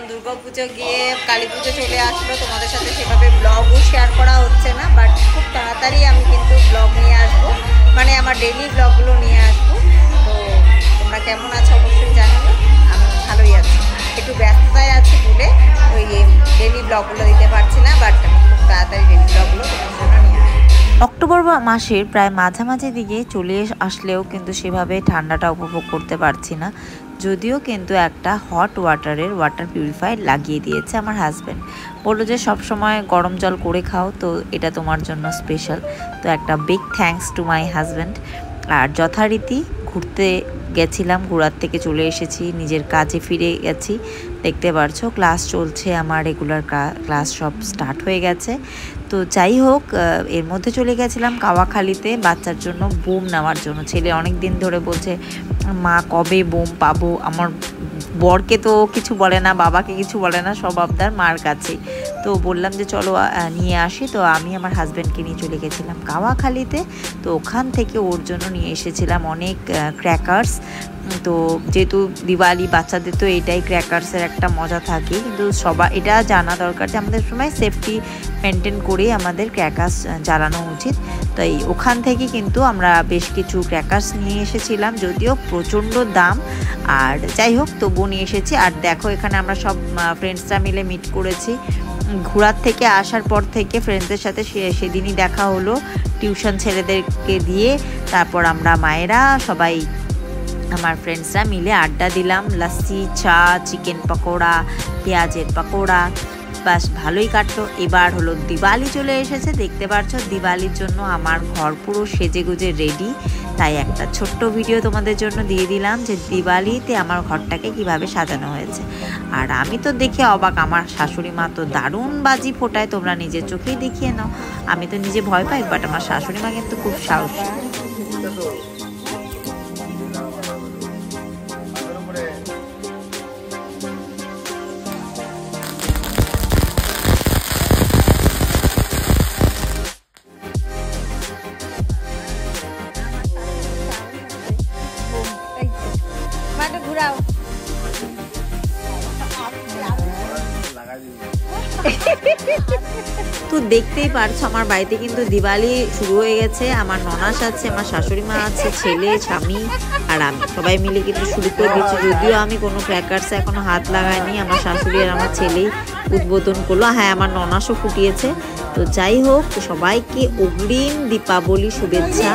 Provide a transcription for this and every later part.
দুর্গাপুজো গিয়ে কালী পুজো চলে আসলো, তোমাদের সাথে সেভাবে ব্লগও শেয়ার করা হচ্ছে না, বাট খুব তাড়াতাড়ি আমি কিন্তু ব্লগ নিয়ে আসবো, মানে আমার ডেইলি ব্লগগুলো নিয়ে আসবো। তো তোমরা কেমন আছো অবশ্যই জানাবে। আমি ভালোই আছি, একটু ব্যস্ততায় আছি বলে ওই ডেইলি ব্লগগুলো দিতে পারছি না, বাট খুব তাড়াতাড়ি ডেইলি ব্লগগুলো তোমাদের জন্য নিয়ে আসবো। অক্টোবর মাসের প্রায় মাঝামাঝি দিকে চলে আসলেও কিন্তু সেভাবে ঠান্ডাটা উপভোগ করতে পারছি না, যদিও কিন্তু একটা হট ওয়াটারের ওয়াটার পিউরিফায়ার লাগিয়ে দিয়েছে আমার হাজব্যান্ড। বললো যে সবসময় গরম জল করে খাও, তো এটা তোমার জন্য স্পেশাল। তো একটা big thanks to my husband. আর যথারীতি ঘুরতে গেছিলাম, ঘোরার থেকে চলে এসেছি, নিজের কাজে ফিরে গেছি। দেখতে পারছো ক্লাস চলছে, আমার রেগুলার ক্লাস সব স্টার্ট হয়ে গেছে। তো যাই হোক, এর মধ্যে চলে গেছিলাম কাওয়াখালীতে বাচ্চার জন্য বোম নেওয়ার জন্য। ছেলে অনেক দিন ধরে বলছে মা কবে বোম পাবো। আমার বরকে তো কিছু বলে না, বাবাকে কিছু বলে না, সব আবদার মার কাছেই। তো বললাম যে চলো নিয়ে আসি। তো আমি আমার হাজব্যান্ডকে নিয়ে চলে গেছিলাম কাওয়াখালীতে। তো ওখান থেকে ওর জন্য নিয়ে এসেছিলাম অনেক ক্র্যাকার্স। তো যেহেতু দিওয়ালি, বাচ্চাদের তো এটাই ক্র্যাকার্সের একটা মজা থাকে, কিন্তু সবাই এটা জানা দরকার যে আমাদের সময় সেফটি মেনটেন করেই আমাদের ক্র্যাকার্স জ্বালানো উচিত। তাই ওখান থেকে কিন্তু আমরা বেশ কিছু ক্র্যাকার্স নিয়ে এসেছিলাম, যদিও প্রচণ্ড দাম। আর যাই হোক তবুও নিয়ে এসেছি। আর দেখো এখানে আমরা সব ফ্রেন্ডসরা মিলে মিট করেছি। ঘোরার থেকে আসার পর থেকে ফ্রেন্ডসদের সাথে সেদিনই দেখা হলো, টিউশন ছেলেদেরকে দিয়ে। তারপর আমরা মায়েরা সবাই আমার ফ্রেন্ডসরা মিলে আড্ডা দিলাম, লস্যি, চা, চিকেন পকোড়া, পেঁয়াজের পকোড়া, বাস ভালোই কাটলো। এবার হলো দিওয়ালি চলে এসেছে, দেখতে পাচ্ছ দিওয়ালির জন্য আমার ঘর পুরো সেজে গুজে রেডি। তাই একটা ছোট্ট ভিডিও তোমাদের জন্য দিয়ে দিলাম যে দিওয়ালিতে আমার ঘরটাকে কিভাবে সাজানো হয়েছে। আর আমি তো দেখে অবাক, আমার শাশুড়ি মা তো দারুণ বাজি ফোটায়, তোমরা নিজের চোখেই দেখিয়ে নাও। আমি তো নিজে ভয় পাই, বাট আমার শাশুড়ি মা কিন্তু খুব সাহসী। তো দেখতেই পারছো আমার বাড়িতে কিন্তু দিওয়ালি শুরু হয়ে গেছে। আমার ননাস আছে, আমার শাশুড়ি মা আছে, ছেলে, স্বামী আর আমি সবাই মিলে কিন্তু শুরু করে দিচ্ছি। যদিও আমি কোনো ক্র্যাকার্সে এখনো হাত লাগাইনি, আমার শাশুড়ি আর আমার ছেলেই উদ্বোধন করলো। হ্যাঁ, আমার ননাসও ফুটিয়েছে। তো যাই হোক, সবাইকে অগ্রিম দীপাবলি শুভেচ্ছা।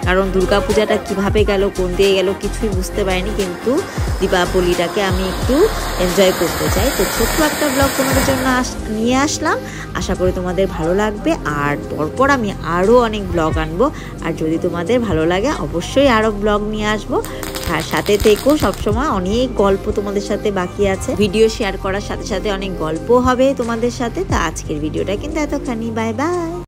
কারণ দুর্গাপূজাটা কিভাবে গেল, কোন দিয়ে গেল কিছুই বুঝতে পারিনি, কিন্তু দীপাবলিটাকে আমি একটু এনজয় করতে চাই। তো ছোট্ট একটা ব্লগ তোমাদের জন্য নিয়ে আসলাম, আশা করি তোমাদের ভালো লাগবে। আর পরপর আমি আরও অনেক ব্লগ আনবো, আর যদি তোমাদের ভালো লাগে অবশ্যই আরও ব্লগ নিয়ে আসবো। আর সাথে থেকেও সবসময় অনেক গল্প তোমাদের সাথে বাকি আছে, ভিডিও শেয়ার করার সাথে সাথে অনেক গল্প হবে তোমাদের সাথে। তো আজকের ভিডিওটা কিন্তু এতখানি, বাই বাই।